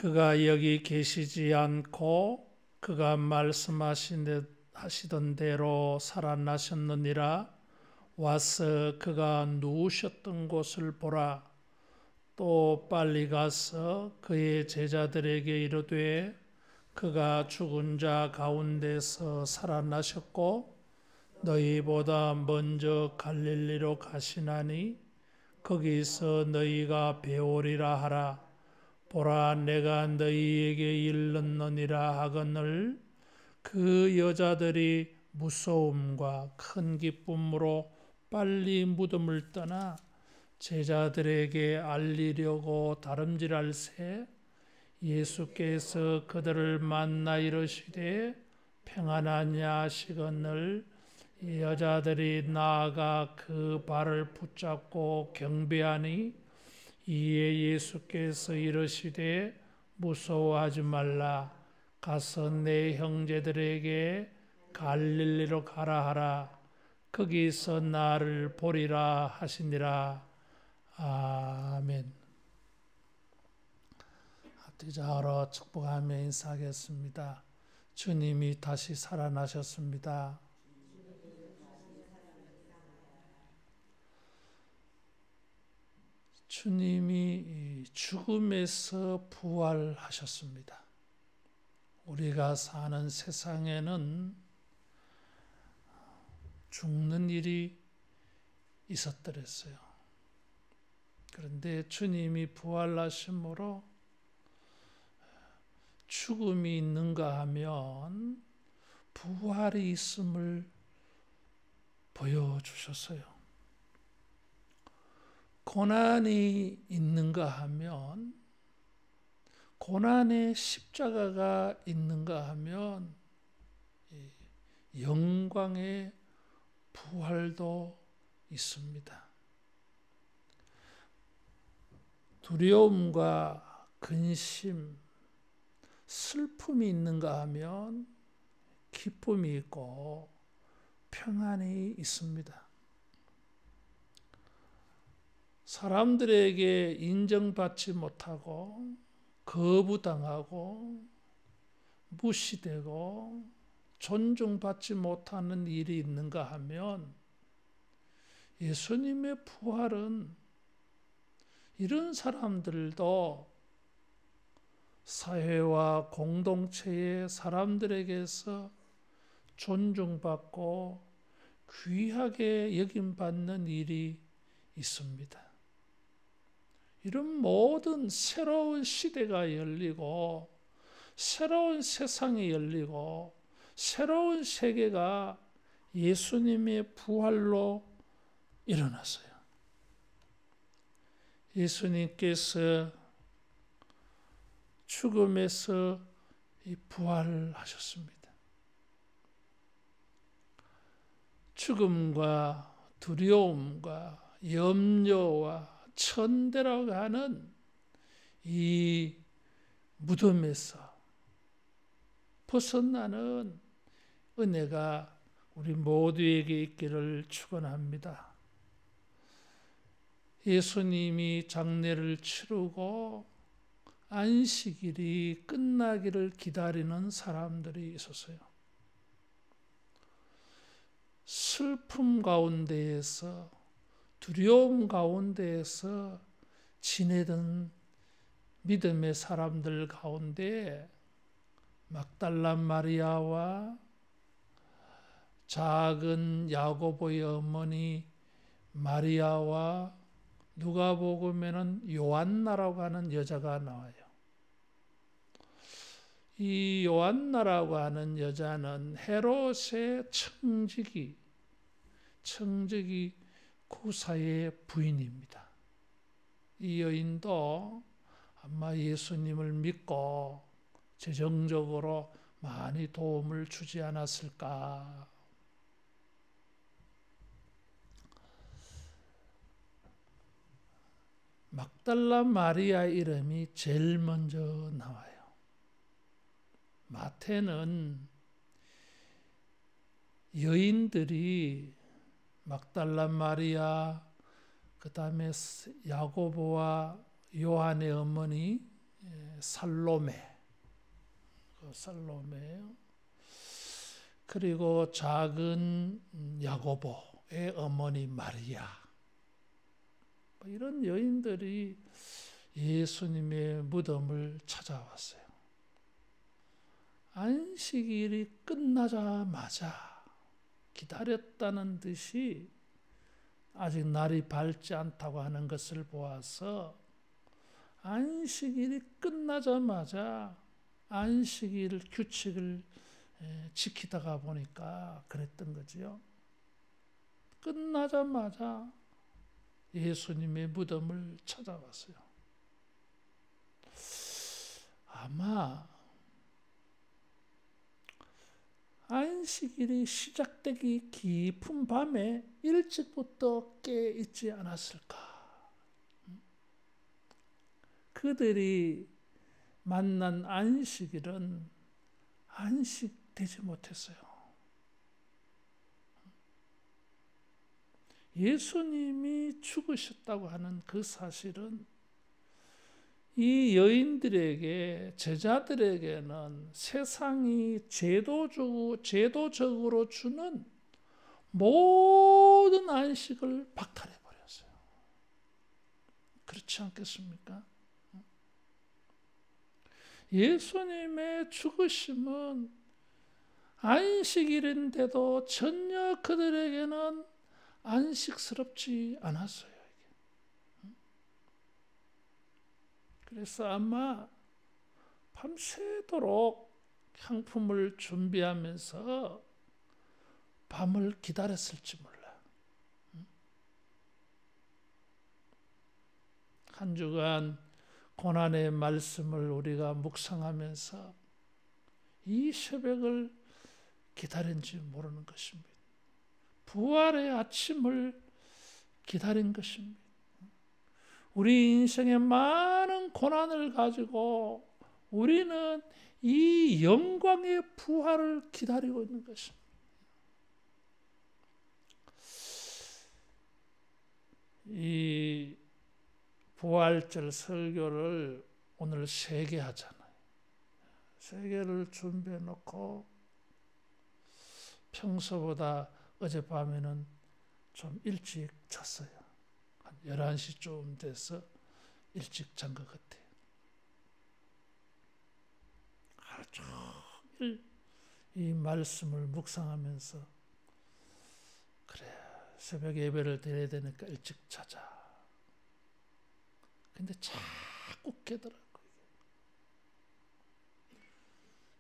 그가 여기 계시지 않고 그가 말씀하시던 대로 살아나셨느니라. 와서 그가 누우셨던 곳을 보라. 또 빨리 가서 그의 제자들에게 이르되 그가 죽은 자 가운데서 살아나셨고 너희보다 먼저 갈릴리로 가시나니 거기서 너희가 배우리라 하라. 보라, 내가 너희에게 일렀느니라 하거늘 그 여자들이 무서움과 큰 기쁨으로 빨리 무덤을 떠나 제자들에게 알리려고 다름질할새 예수께서 그들을 만나 이르시되 평안하냐 하시거늘 여자들이 나아가 그 발을 붙잡고 경배하니 이에 예수께서 이르시되 무서워하지 말라. 가서 내 형제들에게 갈릴리로 가라 하라. 거기서 나를 보리라 하시니라. 아멘. 합디자하러 축복하며 인사하겠습니다. 주님이 다시 살아나셨습니다. 주님이 죽음에서 부활하셨습니다. 우리가 사는 세상에는 죽는 일이 있었더랬어요. 그런데 주님이 부활하심으로 죽음이 있는가 하면 부활이 있음을 보여주셨어요. 고난이 있는가 하면 고난의 십자가가 있는가 하면 영광의 부활도 있습니다. 두려움과 근심, 슬픔이 있는가 하면 기쁨이 있고 평안이 있습니다. 사람들에게 인정받지 못하고 거부당하고 무시되고 존중받지 못하는 일이 있는가 하면 예수님의 부활은 이런 사람들도 사회와 공동체의 사람들에게서 존중받고 귀하게 여김받는 일이 있습니다. 이런 모든 새로운 시대가 열리고 새로운 세상이 열리고 새로운 세계가 예수님의 부활로 일어났어요. 예수님께서 죽음에서 부활하셨습니다. 죽음과 두려움과 염려와 천대라고 하는 이 무덤에서 벗어나는 은혜가 우리 모두에게 있기를 축원합니다. 예수님이 장례를 치르고 안식일이 끝나기를 기다리는 사람들이 있었어요. 슬픔 가운데에서 두려움 가운데에서 지내던 믿음의 사람들 가운데 막달라 마리아와 작은 야고보의 어머니 마리아와 누가복음에는 요한나라고 하는 여자가 나와요. 이 요한나라고 하는 여자는 헤롯의 청지기 구사의 부인입니다. 이 여인도 아마 예수님을 믿고 재정적으로 많이 도움을 주지 않았을까. 막달라 마리아 이름이 제일 먼저 나와요. 마태는 여인들이 막달라 마리아, 그 다음에 야고보와 요한의 어머니 살로메, 살로메요. 그리고 작은 야고보의 어머니 마리아, 이런 여인들이 예수님의 무덤을 찾아왔어요. 안식일이 끝나자마자 기다렸다는 듯이 아직 날이 밝지 않다고 하는 것을 보아서 안식일이 끝나자마자 안식일 규칙을 지키다가 보니까 그랬던 거지요. 끝나자마자 예수님의 무덤을 찾아왔어요. 아마 안식일이 시작되기 깊은 밤에 일찍부터 깨 있지 않았을까? 그들이 만난 안식일은 안식되지 못했어요. 예수님이 죽으셨다고 하는 그 사실은 이 여인들에게, 제자들에게는 세상이 제도적으로 주는 모든 안식을 박탈해 버렸어요. 그렇지 않겠습니까? 예수님의 죽으심은 안식일인데도 전혀 그들에게는 안식스럽지 않았어요. 그래서 아마 밤새도록 향품을 준비하면서 밤을 기다렸을지 몰라. 한 주간 고난의 말씀을 우리가 묵상하면서 이 새벽을 기다린지 모르는 것입니다. 부활의 아침을 기다린 것입니다. 우리 인생의 많은 고난을 가지고 우리는 이 영광의 부활을 기다리고 있는 것입니다. 이 부활절 설교를 오늘 3개 하잖아요. 3개를 준비해 놓고 평소보다 어젯밤에는 좀 일찍 잤어요. 한 11시쯤 돼서 일찍 잔 것 같아요. 하루 종일 이 말씀을 묵상하면서 그래, 새벽 예배를 드려야 되니까 일찍 자자. 근데 자꾸 깨더라고요.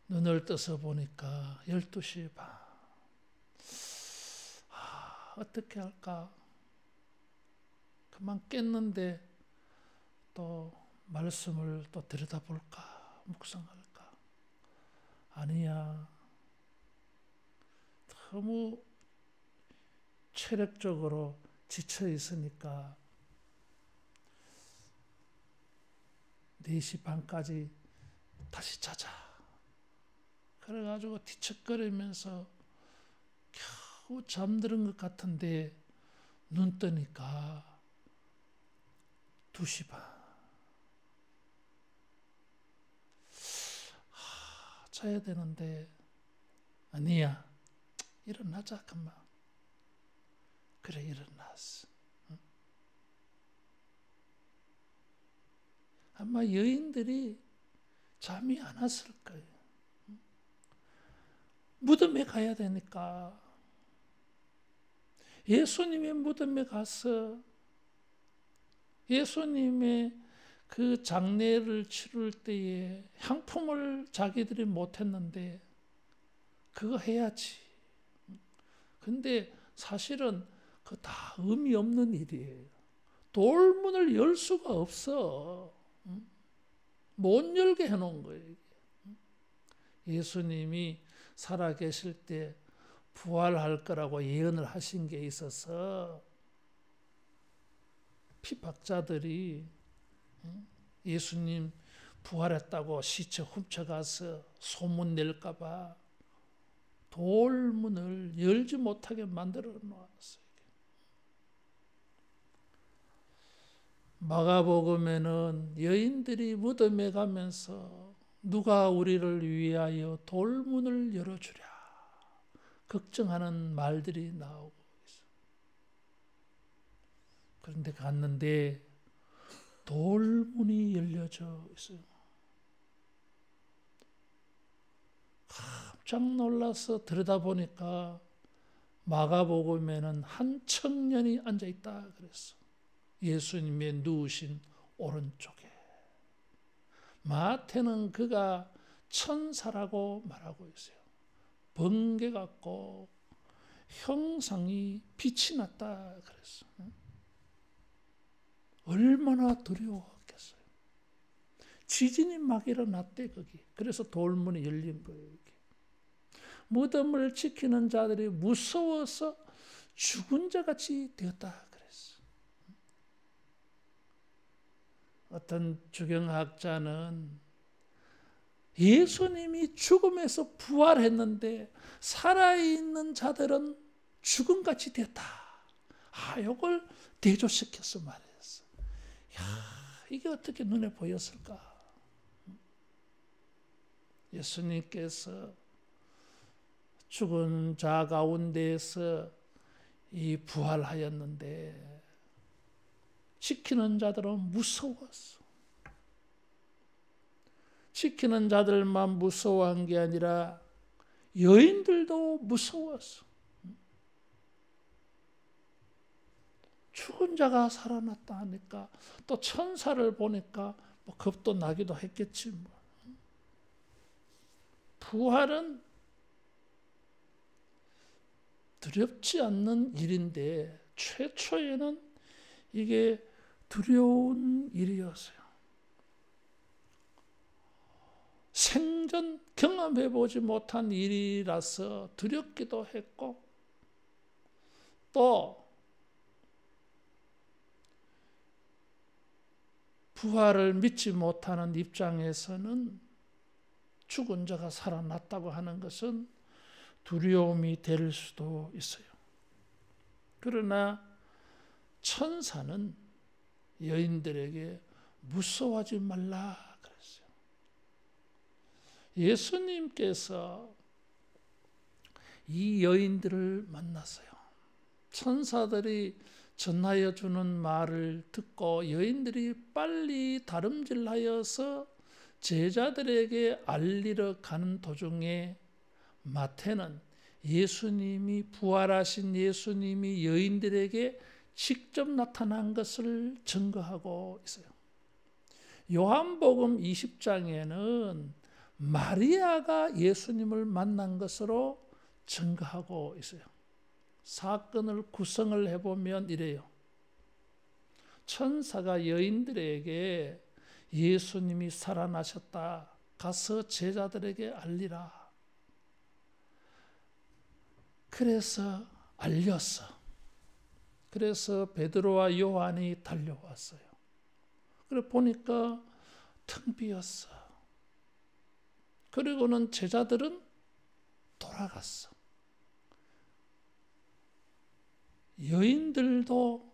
눈을 떠서 보니까 12시 반. 어떻게 할까? 그만 깼는데 또 말씀을 또 들여다볼까? 묵상할까? 아니야. 너무 체력적으로 지쳐 있으니까 4시 반까지 다시 자자. 그래가지고 뒤척거리면서 겨우 잠드는 것 같은데 눈 뜨니까 2시 반. 자야 되는데 아니야. 일어나자. 그만. 그래, 일어났어. 아마 여인들이 잠이 안 왔을 거예요. 무덤에 가야 되니까. 예수님의 무덤에 가서 예수님의 그 장례를 치를 때에 향품을 자기들이 못했는데 그거 해야지. 근데 사실은 그거 다 의미 없는 일이에요. 돌문을 열 수가 없어. 못 열게 해놓은 거예요. 예수님이 살아계실 때 부활할 거라고 예언을 하신 게 있어서 핍박자들이 예수님 부활했다고 시체 훔쳐가서 소문 낼까 봐 돌문을 열지 못하게 만들어 놓았어요. 마가복음에는 여인들이 무덤에 가면서 누가 우리를 위하여 돌문을 열어주랴 걱정하는 말들이 나오고 있어요. 그런데 갔는데 돌문이 열려져 있어요. 깜짝 놀라서 들여다보니까 마가복음에는 한 청년이 앉아있다 그랬어. 예수님의 누우신 오른쪽에. 마태는 그가 천사라고 말하고 있어요. 번개 같고 형상이 빛이 났다 그랬어. 얼마나 두려웠겠어요. 지진이 막 일어났대 거기. 그래서 돌문이 열린 거예요. 이렇게. 무덤을 지키는 자들이 무서워서 죽은 자같이 되었다 그랬어. 어떤 주경학자는 예수님이 죽음에서 부활했는데 살아있는 자들은 죽음같이 되었다. 이걸 대조시켜서 말했어. 이게 어떻게 눈에 보였을까? 예수님께서 죽은 자 가운데에서 이 부활하였는데 지키는 자들은 무서웠어. 지키는 자들만 무서워한 게 아니라 여인들도 무서웠어. 죽은 자가 살아났다 하니까 또 천사를 보니까 뭐 겁도 나기도 했겠지. 뭐. 부활은 두렵지 않는 일인데 최초에는 이게 두려운 일이었어요. 생전 경험해보지 못한 일이라서 두렵기도 했고 또 부활을 믿지 못하는 입장에서는 죽은 자가 살아났다고 하는 것은 두려움이 될 수도 있어요. 그러나 천사는 여인들에게 무서워하지 말라 그랬어요. 예수님께서 이 여인들을 만났어요. 천사들이 전하여 주는 말을 듣고 여인들이 빨리 다름질하여서 제자들에게 알리러 가는 도중에 마태는 예수님이 부활하신 예수님이 여인들에게 직접 나타난 것을 증거하고 있어요. 요한복음 20장에는 마리아가 예수님을 만난 것으로 증거하고 있어요. 사건을 구성을 해보면 이래요. 천사가 여인들에게 예수님이 살아나셨다. 가서 제자들에게 알리라. 그래서 알렸어. 그래서 베드로와 요한이 달려왔어요. 그래 보니까 텅 비었어. 그리고는 제자들은 돌아갔어. 여인들도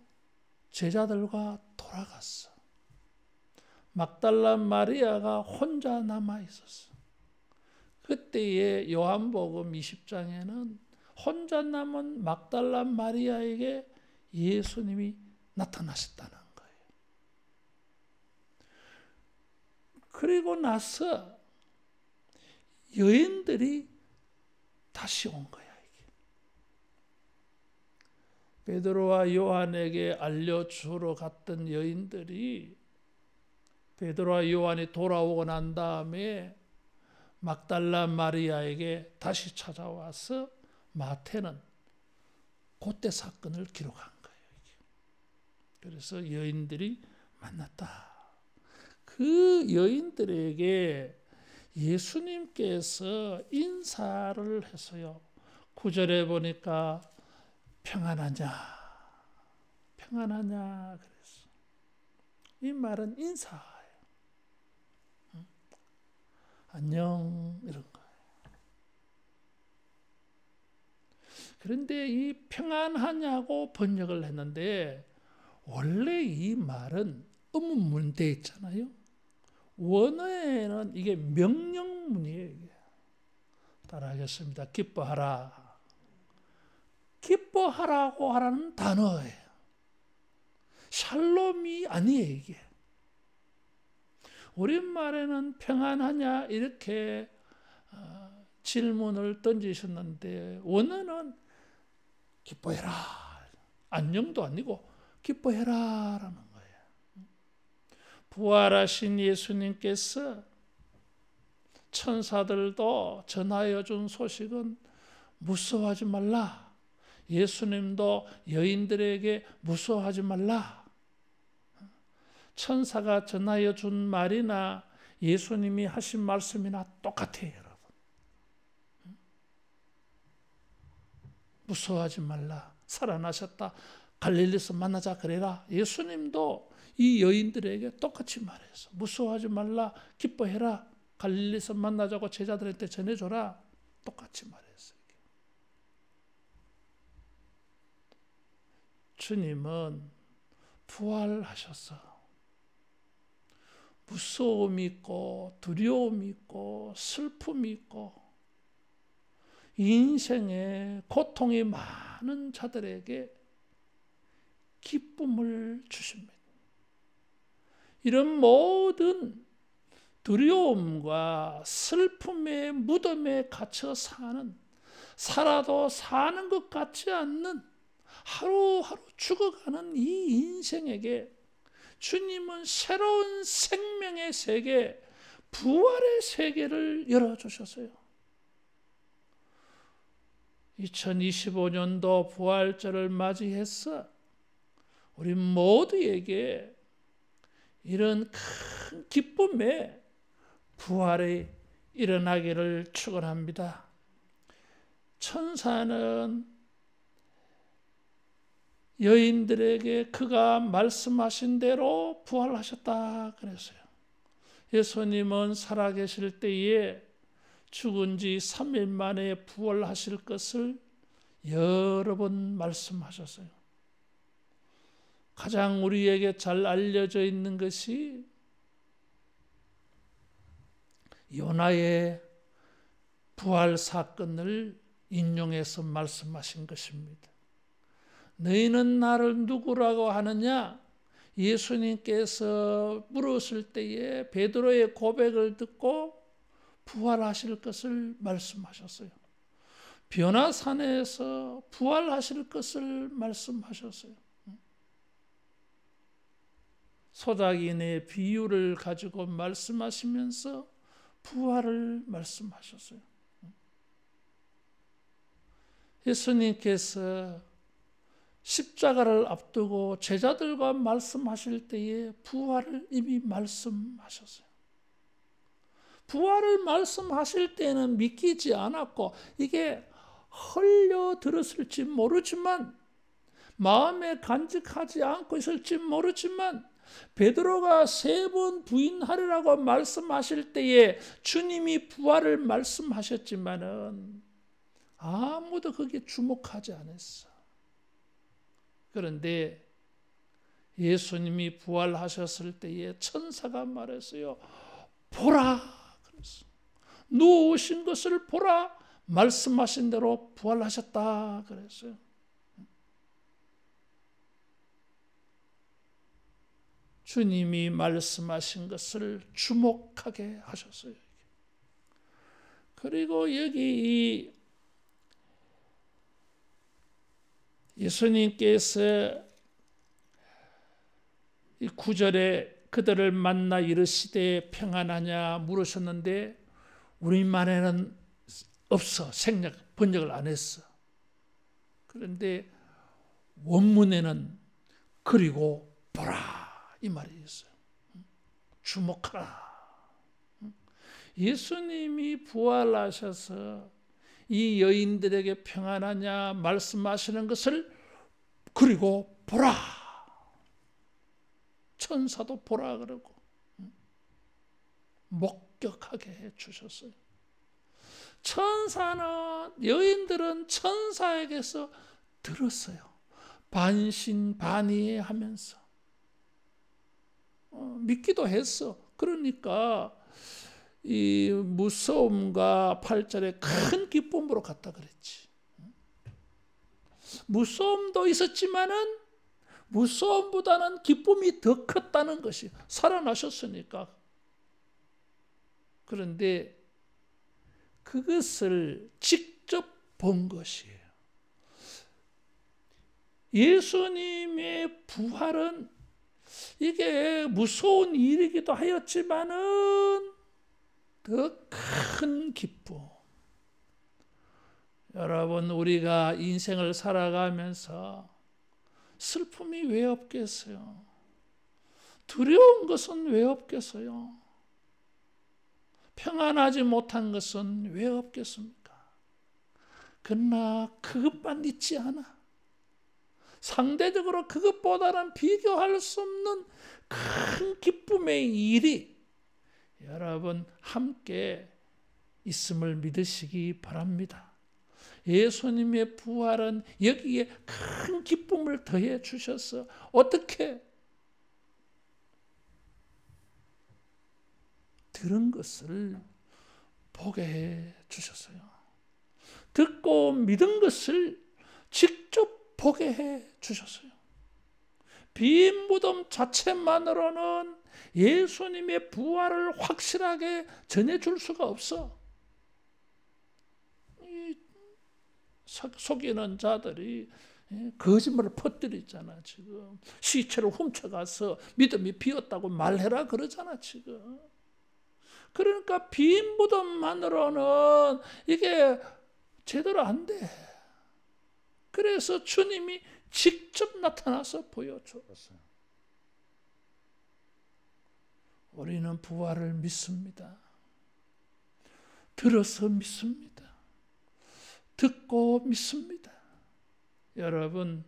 제자들과 돌아갔어. 막달라 마리아가 혼자 남아 있었어. 그때의 요한복음 20장에는 혼자 남은 막달라 마리아에게 예수님이 나타나셨다는 거예요. 그리고 나서 여인들이 다시 온 거야. 베드로와 요한에게 알려주러 갔던 여인들이 베드로와 요한이 돌아오고 난 다음에 막달라 마리아에게 다시 찾아와서 마태는 그때 사건을 기록한 거예요. 그래서 여인들이 만났다. 그 여인들에게 예수님께서 인사를 해서요. 9절에 보니까 평안하냐, 평안하냐 그랬어. 이 말은 인사예요. 안녕 이런 거예요. 그런데 이 평안하냐고 번역을 했는데 원래 이 말은 의문문 돼 있잖아요. 원어에는 이게 명령문이에요. 이게. 따라하겠습니다. 기뻐하라. 기뻐하라고 하라는 단어예요. 샬롬이 아니에요, 이게. 우리말에는 평안하냐 이렇게 질문을 던지셨는데 원어는 기뻐해라. 안녕도 아니고 기뻐해라라는 거예요. 부활하신 예수님께서 천사들도 전하여 준 소식은 무서워하지 말라. 예수님도 여인들에게 무서워하지 말라. 천사가 전하여 준 말이나 예수님이 하신 말씀이나 똑같아요, 여러분. 무서워하지 말라. 살아나셨다. 갈릴리에서 만나자 그래라. 예수님도 이 여인들에게 똑같이 말해서 무서워하지 말라. 기뻐해라. 갈릴리에서 만나자고 제자들한테 전해줘라. 똑같이 말했어요. 주님은 부활하셔서 무서움이 있고 두려움이 있고 슬픔이 있고 인생에 고통이 많은 자들에게 기쁨을 주십니다. 이런 모든 두려움과 슬픔의 무덤에 갇혀 살아도 사는 것 같지 않는 하루하루 죽어가는 이 인생에게 주님은 새로운 생명의 세계, 부활의 세계를 열어주셨어요. 2025년도 부활절을 맞이해서 우리 모두에게 이런 큰 기쁨의 부활이 일어나기를 축원합니다. 천사는 여인들에게 그가 말씀하신 대로 부활하셨다 그랬어요. 예수님은 살아계실 때에 죽은 지 3일 만에 부활하실 것을 여러 번 말씀하셨어요. 가장 우리에게 잘 알려져 있는 것이 요나의 부활 사건을 인용해서 말씀하신 것입니다. 너희는 나를 누구라고 하느냐? 예수님께서 물었을 때에 베드로의 고백을 듣고 부활하실 것을 말씀하셨어요. 변화산에서 부활하실 것을 말씀하셨어요. 소작인의 비유를 가지고 말씀하시면서 부활을 말씀하셨어요. 예수님께서 십자가를 앞두고 제자들과 말씀하실 때에 부활을 이미 말씀하셨어요. 부활을 말씀하실 때는 믿기지 않았고 이게 흘려들었을지 모르지만 마음에 간직하지 않고 있을지 모르지만 베드로가 3번 부인하리라고 말씀하실 때에 주님이 부활을 말씀하셨지만은 아무도 거기에 주목하지 않았어. 그런데 예수님이 부활하셨을 때에 천사가 말했어요. 보라. 그랬어. 누우신 것을 보라. 말씀하신 대로 부활하셨다. 그랬어요. 주님이 말씀하신 것을 주목하게 하셨어요. 그리고 여기 이 예수님께서 이 9절에 그들을 만나 이르시되 평안하냐 물으셨는데 우리말에는 없어. 번역을 안 했어. 그런데 원문에는 그리고 보라 이 말이 있어요. 주목하라. 예수님이 부활하셔서 이 여인들에게 평안하냐 말씀하시는 것을 그리고 보라. 천사도 보라 그러고 목격하게 해 주셨어요. 여인들은 천사에게서 들었어요. 반신반의하면서 믿기도 했어. 그러니까 이 무서움과 8절에 큰 기쁨으로 갔다 그랬지. 무서움도 있었지만은 무서움보다는 기쁨이 더 컸다는 것이 살아나셨으니까. 그런데 그것을 직접 본 것이에요. 예수님의 부활은 이게 무서운 일이기도 하였지만은 더 큰 기쁨. 여러분, 우리가 인생을 살아가면서 슬픔이 왜 없겠어요? 두려운 것은 왜 없겠어요? 평안하지 못한 것은 왜 없겠습니까? 그러나 그것만 있지 않아. 상대적으로 그것보다는 비교할 수 없는 큰 기쁨의 일이 여러분 함께 있음을 믿으시기 바랍니다. 예수님의 부활은 여기에 큰 기쁨을 더해 주셔서 어떻게 들은 것을 보게 해 주셨어요. 듣고 믿은 것을 직접 보게 해 주셨어요. 빈 무덤 자체만으로는 예수님의 부활을 확실하게 전해줄 수가 없어. 속이는 자들이 거짓말을 퍼뜨리잖아. 지금 시체를 훔쳐가서 믿음이 비었다고 말해라 그러잖아. 지금. 그러니까 빈 무덤만으로는 이게 제대로 안 돼. 그래서 주님이 직접 나타나서 보여줬어요. 우리는 부활을 믿습니다. 들어서 믿습니다. 듣고 믿습니다. 여러분,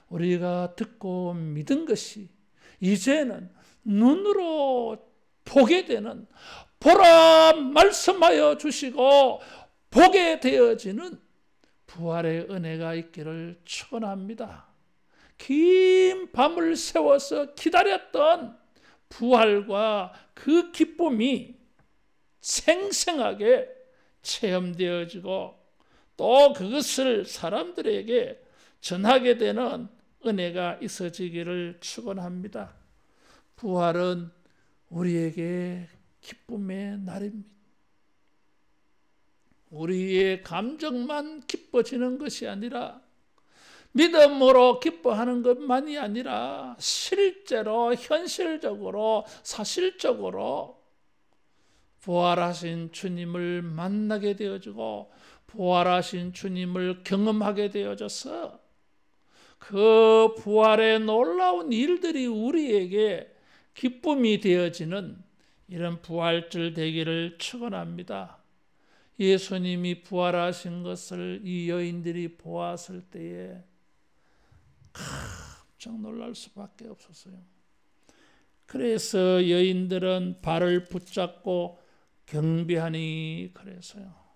우리가 듣고 믿은 것이 이제는 눈으로 보게 되는, 보라 말씀하여 주시고 보게 되어지는 부활의 은혜가 있기를 축원합니다. 긴 밤을 새워서 기다렸던 부활과 그 기쁨이 생생하게 체험되어지고 또 그것을 사람들에게 전하게 되는 은혜가 있어지기를 축원합니다. 부활은 우리에게 기쁨의 날입니다. 우리의 감정만 기뻐지는 것이 아니라 믿음으로 기뻐하는 것만이 아니라 실제로 현실적으로 사실적으로 부활하신 주님을 만나게 되어지고 부활하신 주님을 경험하게 되어져서 그 부활의 놀라운 일들이 우리에게 기쁨이 되어지는 이런 부활절 되기를 축원합니다. 예수님이 부활하신 것을 이 여인들이 보았을 때에 깜짝 놀랄 수밖에 없었어요. 그래서 여인들은 발을 붙잡고 경배하니 그래서요.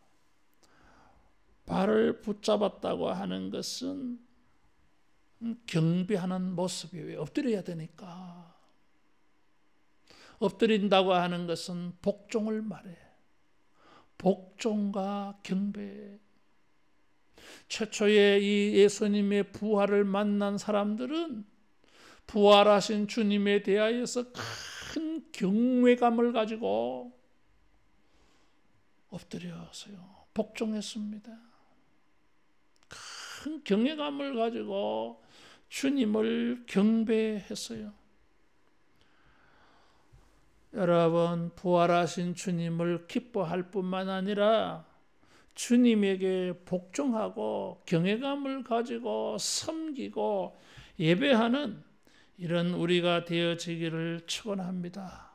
발을 붙잡았다고 하는 것은 경배하는 모습이에요. 엎드려야 되니까. 엎드린다고 하는 것은 복종을 말해. 복종과 경배. 최초에 이 예수님의 부활을 만난 사람들은 부활하신 주님에 대하여서 큰 경외감을 가지고 엎드려서요. 복종했습니다. 큰 경외감을 가지고 주님을 경배했어요. 여러분, 부활하신 주님을 기뻐할 뿐만 아니라 주님에게 복종하고 경외감을 가지고 섬기고 예배하는 이런 우리가 되어지기를 축원합니다.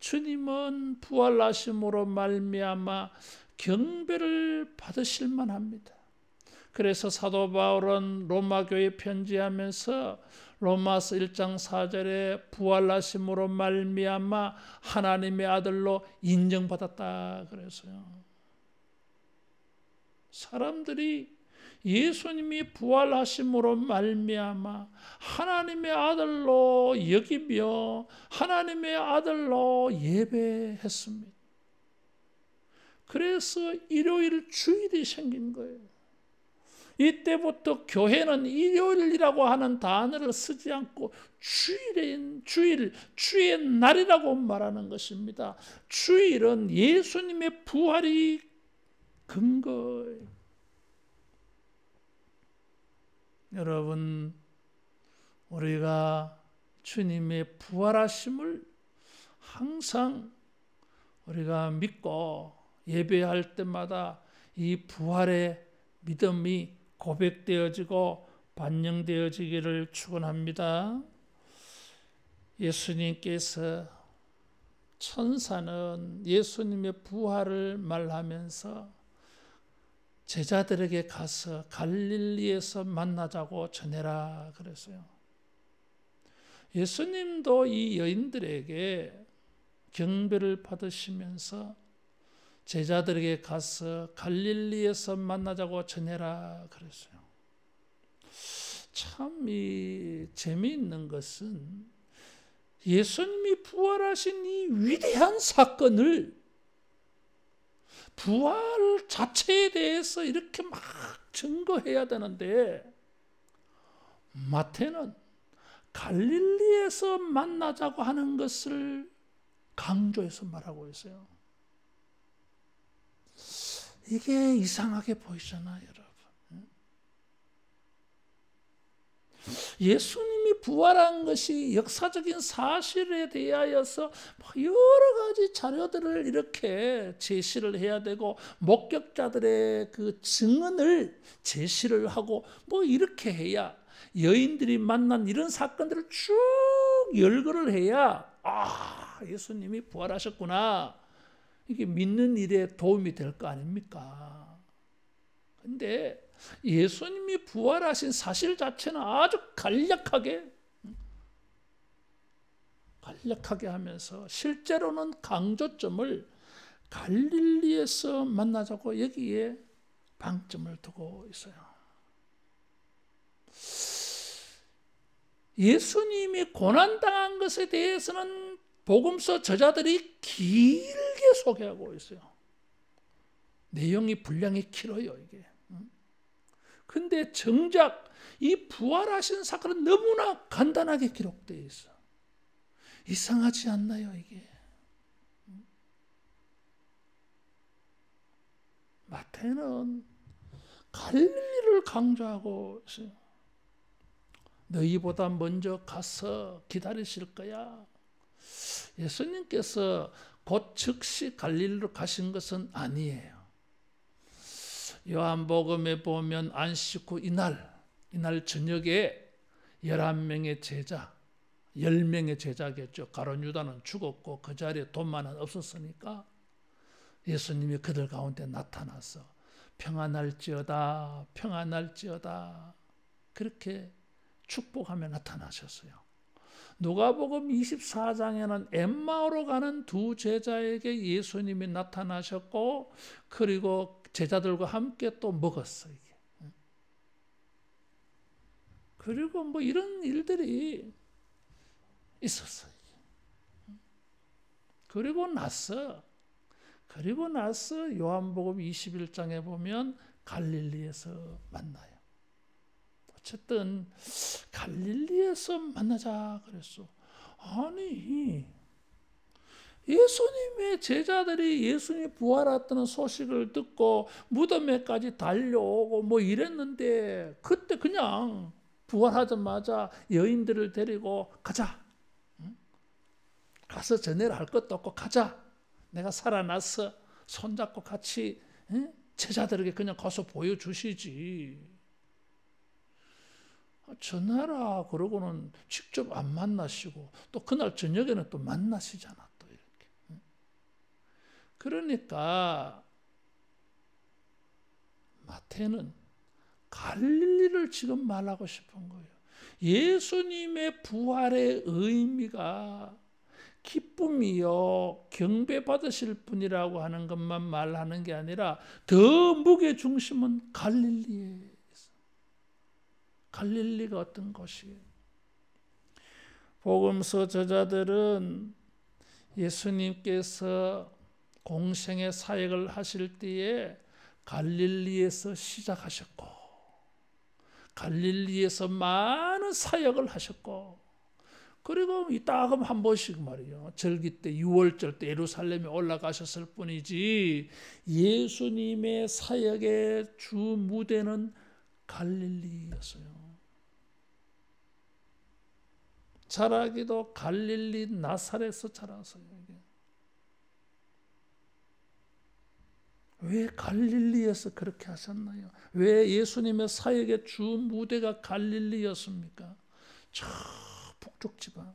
주님은 부활하심으로 말미암아 경배를 받으실 만합니다. 그래서 사도 바울은 로마 교회 편지하면서 로마서 1장 4절에 부활하심으로 말미암아 하나님의 아들로 인정받았다 그래서요. 사람들이 예수님이 부활하심으로 말미암아 하나님의 아들로 여기며 하나님의 아들로 예배했습니다. 그래서 일요일 주일이 생긴 거예요. 이때부터 교회는 일요일이라고 하는 단어를 쓰지 않고 주의 날이라고 말하는 것입니다. 주일은 예수님의 부활이 근거예요. 여러분, 우리가 주님의 부활하심을 항상 우리가 믿고 예배할 때마다 이 부활의 믿음이 고백되어지고 반영되어지기를 축원합니다. 예수님께서 천사는 예수님의 부활을 말하면서 제자들에게 가서 갈릴리에서 만나자고 전해라 그랬어요. 예수님도 이 여인들에게 경배를 받으시면서 제자들에게 가서 갈릴리에서 만나자고 전해라 그랬어요. 참 재미있는 것은 예수님이 부활하신 이 위대한 사건을 부활 자체에 대해서 이렇게 막 증거해야 되는데 마태는 갈릴리에서 만나자고 하는 것을 강조해서 말하고 있어요. 이게 이상하게 보이잖아요, 여러분. 예수님이 부활한 것이 역사적인 사실에 대하여서 여러 가지 자료들을 이렇게 제시를 해야 되고 목격자들의 그 증언을 제시를 하고 이렇게 해야 여인들이 만난 이런 사건들을 쭉 열거를 해야 예수님이 부활하셨구나. 이게 믿는 일에 도움이 될 거 아닙니까? 근데 예수님이 부활하신 사실 자체는 아주 간략하게 하면서 실제로는 강조점을 갈릴리에서 만나자고 여기에 방점을 두고 있어요. 예수님이 고난당한 것에 대해서는 복음서 저자들이 길게 소개하고 있어요. 내용이 분량이 길어요, 이게. 근데 정작 이 부활하신 사건은 너무나 간단하게 기록되어 있어. 이상하지 않나요, 이게? 마태는 갈릴리를 강조하고 있어요. 너희보다 먼저 가서 기다리실 거야. 예수님께서 곧 즉시 갈릴리로 가신 것은 아니에요. 요한복음에 보면 안식 후 이날 저녁에 11명의 제자, 10명의 제자겠죠. 가룟 유다는 죽었고 그 자리에 돈만은 없었으니까 예수님이 그들 가운데 나타나서 평안할지어다, 평안할지어다 그렇게 축복하며 나타나셨어요. 누가복음 24장에는 엠마오로 가는 두 제자에게 예수님이 나타나셨고 그리고 제자들과 함께 또 먹었어요. 그리고 이런 일들이 있었어요. 그리고 나서 요한복음 21장에 보면 갈릴리에서 만나요. 어쨌든 갈릴리에서 만나자 그랬어. 아니 예수님의 제자들이 예수님이 부활했다는 소식을 듣고 무덤에까지 달려오고 이랬는데 그때 그냥 부활하자마자 여인들을 데리고 가자. 가서 전해를 할 것도 없고 가자. 내가 살아났어. 손잡고 같이 제자들에게 그냥 가서 보여주시지. 전하라 그러고는 직접 안 만나시고 또 그날 저녁에는 또 만나시잖아. 또 이렇게. 그러니까 마태는 갈릴리를 지금 말하고 싶은 거예요. 예수님의 부활의 의미가 기쁨이요 경배받으실 분이라고 하는 것만 말하는 게 아니라 더 무게 중심은 갈릴리에 있어요. 갈릴리가 어떤 곳이에요? 복음서 저자들은 예수님께서 공생의 사역을 하실 때에 갈릴리에서 시작하셨고 갈릴리에서 많은 사역을 하셨고 그리고 이따금 한 번씩 말이요. 절기 때 6월절 때 예루살렘에 올라가셨을 뿐이지 예수님의 사역의 주 무대는 갈릴리였어요. 자라기도 갈릴리 나사렛에서 자랐어요. 왜 갈릴리에서 그렇게 하셨나요? 왜 예수님의 사역의 주 무대가 갈릴리였습니까? 저 북쪽 지방.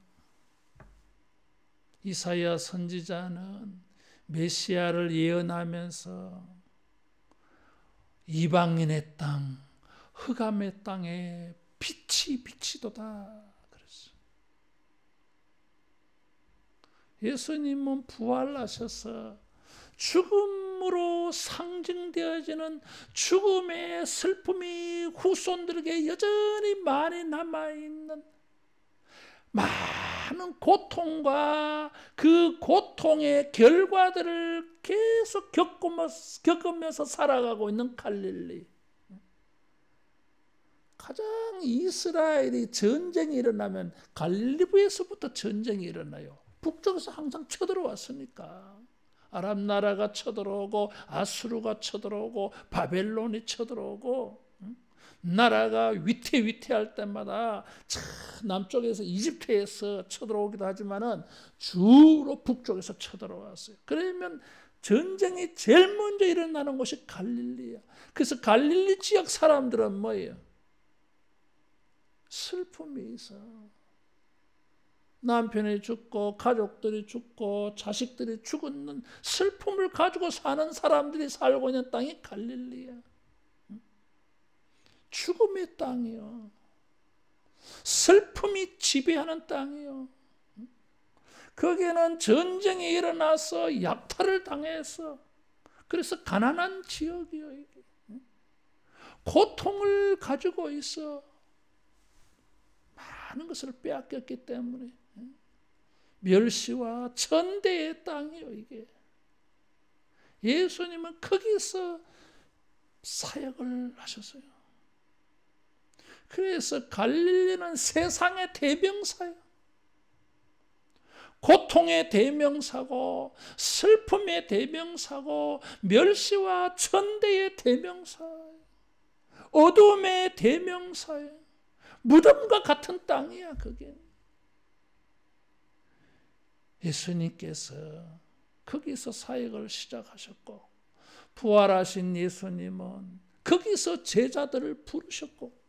이사야 선지자는 메시아를 예언하면서 이방인의 땅, 흑암의 땅에 빛이 비치도다 그랬어요. 예수님은 부활하셔서 죽음으로 상징되어지는 죽음의 슬픔이 후손들에게 여전히 많이 남아있는 많은 고통과 그 고통의 결과들을 계속 겪으면서 살아가고 있는 갈릴리. 가장 이스라엘이 전쟁이 일어나면 갈릴리에서부터 전쟁이 일어나요. 북쪽에서 항상 쳐들어왔으니까. 아랍 나라가 쳐들어오고 아수르가 쳐들어오고 바벨론이 쳐들어오고 나라가 위태위태할 때마다 남쪽에서 이집트에서 쳐들어오기도 하지만은 주로 북쪽에서 쳐들어왔어요. 그러면 전쟁이 제일 먼저 일어나는 곳이 갈릴리야. 그래서 갈릴리 지역 사람들은 뭐예요? 슬픔이 있어. 남편이 죽고 가족들이 죽고 자식들이 죽는 슬픔을 가지고 사는 사람들이 살고 있는 땅이 갈릴리야. 죽음의 땅이요. 슬픔이 지배하는 땅이요. 거기에는 전쟁이 일어나서 약탈을 당해서 그래서 가난한 지역이요. 이게. 고통을 가지고 있어. 많은 것을 빼앗겼기 때문에 멸시와 천대의 땅이요. 이게. 예수님은 거기서 사역을 하셨어요. 그래서 갈릴리는 세상의 대명사예요. 고통의 대명사고 슬픔의 대명사고 멸시와 천대의 대명사예요. 어둠의 대명사예요. 무덤과 같은 땅이야. 그게. 예수님께서 거기서 사역을 시작하셨고 부활하신 예수님은 거기서 제자들을 부르셨고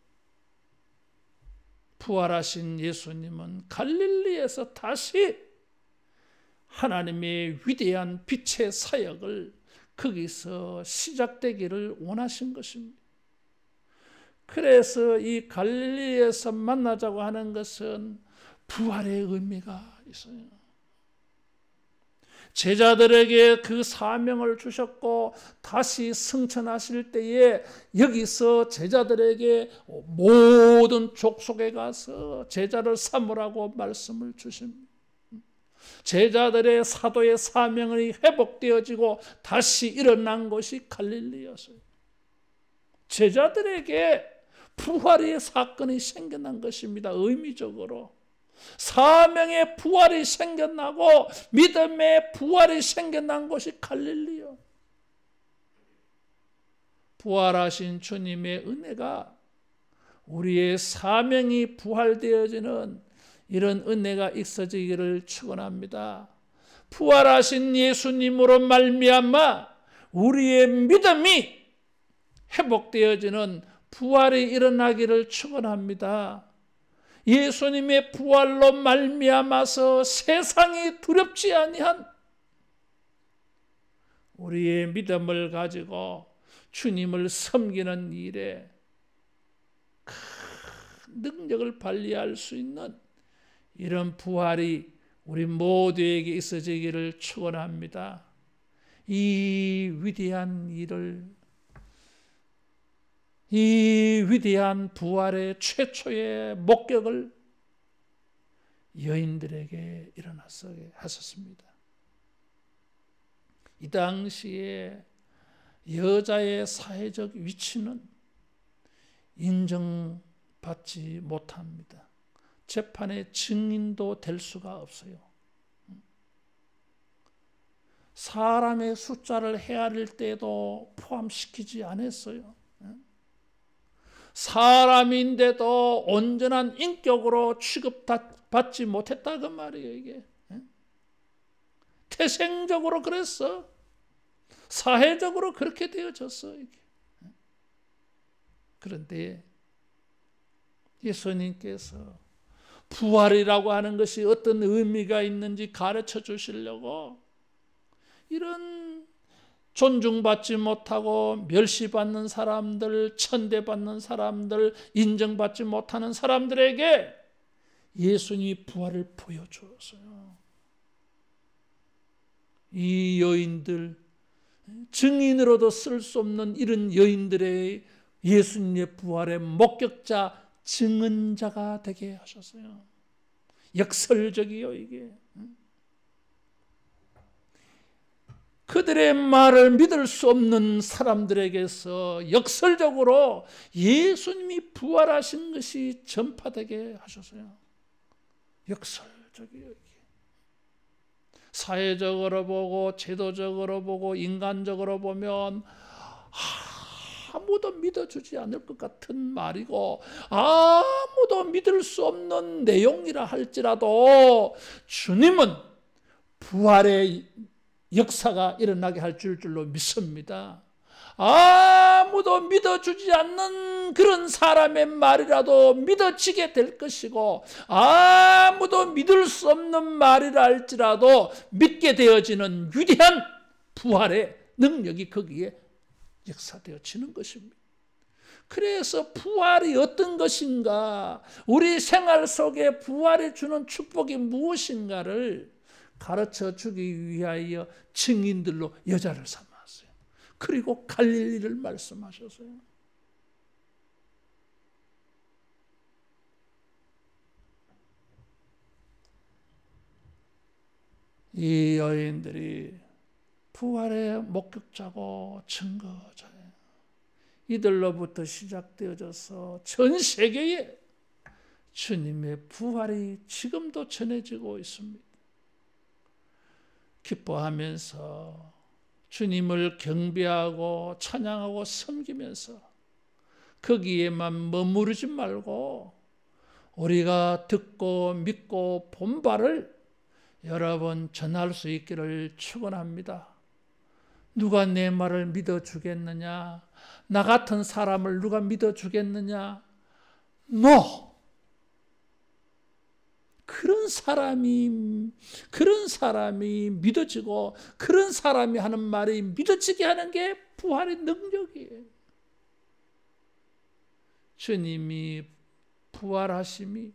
부활하신 예수님은 갈릴리에서 다시 하나님의 위대한 빛의 사역을 거기서 시작되기를 원하신 것입니다. 그래서 이 갈릴리에서 만나자고 하는 것은 부활의 의미가 있어요. 제자들에게 그 사명을 주셨고 다시 승천하실 때에 여기서 제자들에게 모든 족속에 가서 제자를 삼으라고 말씀을 주십니다. 제자들의 사도의 사명이 회복되어지고 다시 일어난 것이 갈릴리였어요. 제자들에게 부활의 사건이 생겨난 것입니다. 의미적으로. 사명의 부활이 생겨나고 믿음의 부활이 생겨난 것이 갈릴리요. 부활하신 주님의 은혜가 우리의 사명이 부활되어지는 이런 은혜가 있어지기를 축원합니다. 부활하신 예수님으로 말미암아 우리의 믿음이 회복되어지는 부활이 일어나기를 축원합니다. 예수님의 부활로 말미암아서 세상이 두렵지 아니한 우리의 믿음을 가지고 주님을 섬기는 일에 큰 능력을 발휘할 수 있는 이런 부활이 우리 모두에게 있어지기를 축원합니다. 이 위대한 일을 이 위대한 부활의 최초의 목격을 여인들에게 일어나게 하셨습니다. 이 당시에 여자의 사회적 위치는 인정받지 못합니다. 재판의 증인도 될 수가 없어요. 사람의 숫자를 헤아릴 때도 포함시키지 않았어요. 사람인데도 온전한 인격으로 취급받지 못했다 그 말이에요. 이게 태생적으로 그랬어. 사회적으로 그렇게 되어졌어. 이게. 그런데 예수님께서 부활이라고 하는 것이 어떤 의미가 있는지 가르쳐 주시려고 이런 존중받지 못하고 멸시받는 사람들, 천대받는 사람들, 인정받지 못하는 사람들에게 예수님이 부활을 보여주었어요. 이 여인들, 증인으로도 쓸 수 없는 이런 여인들의 예수님의 부활의 목격자, 증언자가 되게 하셨어요. 역설적이요, 이게. 그들의 말을 믿을 수 없는 사람들에게서 역설적으로 예수님이 부활하신 것이 전파되게 하셨어요. 역설적이에요. 사회적으로 보고 제도적으로 보고 인간적으로 보면 아무도 믿어주지 않을 것 같은 말이고 아무도 믿을 수 없는 내용이라 할지라도 주님은 부활의 역사가 일어나게 할 줄로 믿습니다. 아무도 믿어주지 않는 그런 사람의 말이라도 믿어지게 될 것이고 아무도 믿을 수 없는 말이라 할지라도 믿게 되어지는 위대한 부활의 능력이 거기에 역사되어지는 것입니다. 그래서 부활이 어떤 것인가, 우리 생활 속에 부활이 주는 축복이 무엇인가를 가르쳐 주기 위하여 증인들로 여자를 삼았어요. 그리고 갈릴리를 말씀하셨어요. 이 여인들이 부활의 목격자고 증거자예요. 이들로부터 시작되어져서 전 세계에 주님의 부활이 지금도 전해지고 있습니다. 기뻐하면서 주님을 경배하고 찬양하고 섬기면서 거기에만 머무르지 말고 우리가 듣고 믿고 본 바를 여러분 전할 수 있기를 축원합니다. 누가 내 말을 믿어주겠느냐? 나 같은 사람을 누가 믿어주겠느냐? No! 그런 사람이 믿어지고 그런 사람이 하는 말이 믿어지게 하는 게 부활의 능력이에요. 주님이 부활하심이,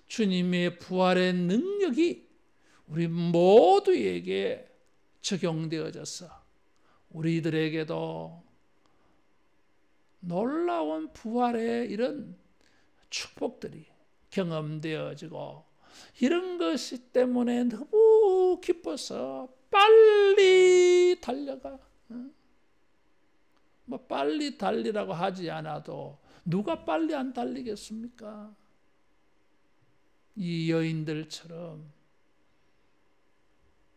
주님의 부활의 능력이 우리 모두에게 적용되어져서 우리들에게도 놀라운 부활의 이런 축복들이 경험되어지고 이런 것이 때문에 너무 기뻐서 빨리 달려가. 뭐 빨리 달리라고 하지 않아도 누가 빨리 안 달리겠습니까? 이 여인들처럼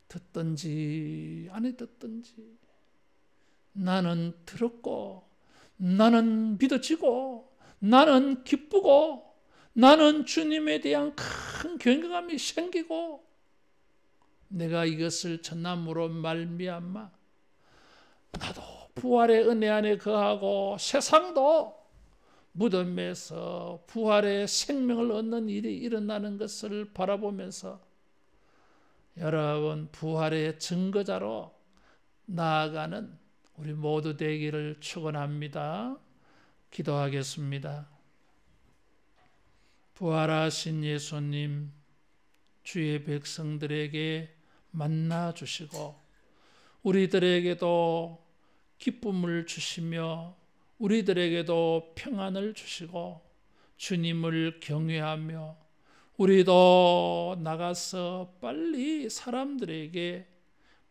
듣든지 안 듣든지 나는 들었고 나는 믿어지고 나는 기쁘고 나는 주님에 대한 큰 경외감이 생기고 내가 이것을 전함으로 말미암아 나도 부활의 은혜 안에 거하고 세상도 무덤에서 부활의 생명을 얻는 일이 일어나는 것을 바라보면서 여러분 부활의 증거자로 나아가는 우리 모두 되기를 축원합니다. 기도하겠습니다. 부활하신 예수님, 주의 백성들에게 만나 주시고 우리들에게도 기쁨을 주시며 우리들에게도 평안을 주시고 주님을 경외하며 우리도 나가서 빨리 사람들에게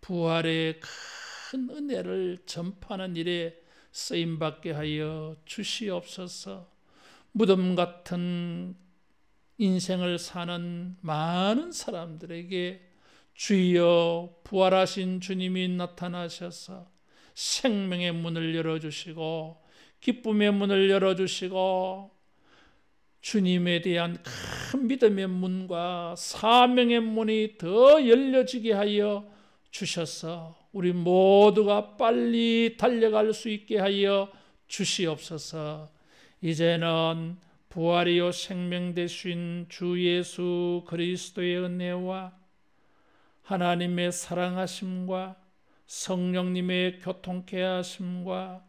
부활의 큰 은혜를 전파하는 일에 쓰임받게 하여 주시옵소서. 무덤 같은 인생을 사는 많은 사람들에게 주여 부활하신 주님이 나타나셔서 생명의 문을 열어주시고 기쁨의 문을 열어주시고 주님에 대한 큰 믿음의 문과 사명의 문이 더 열려지게 하여 주셔서 우리 모두가 빨리 달려갈 수 있게 하여 주시옵소서. 이제는 부활이요 생명 되신 주 예수 그리스도의 은혜와 하나님의 사랑하심과 성령님의 교통케 하심과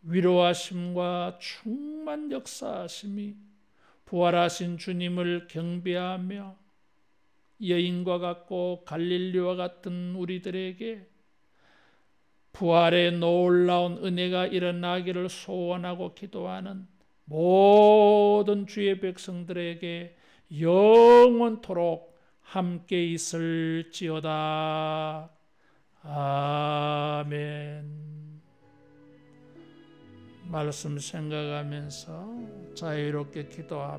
위로하심과 충만 역사하심이 부활하신 주님을 경배하며 여인과 같고 갈릴리와 같은 우리들에게 부활의 놀라운 은혜가 일어나기를 소원하고 기도하는 모든 주의 백성들에게 영원토록 함께 있을지어다. 아멘. 말씀 생각하면서 자유롭게 기도합니다.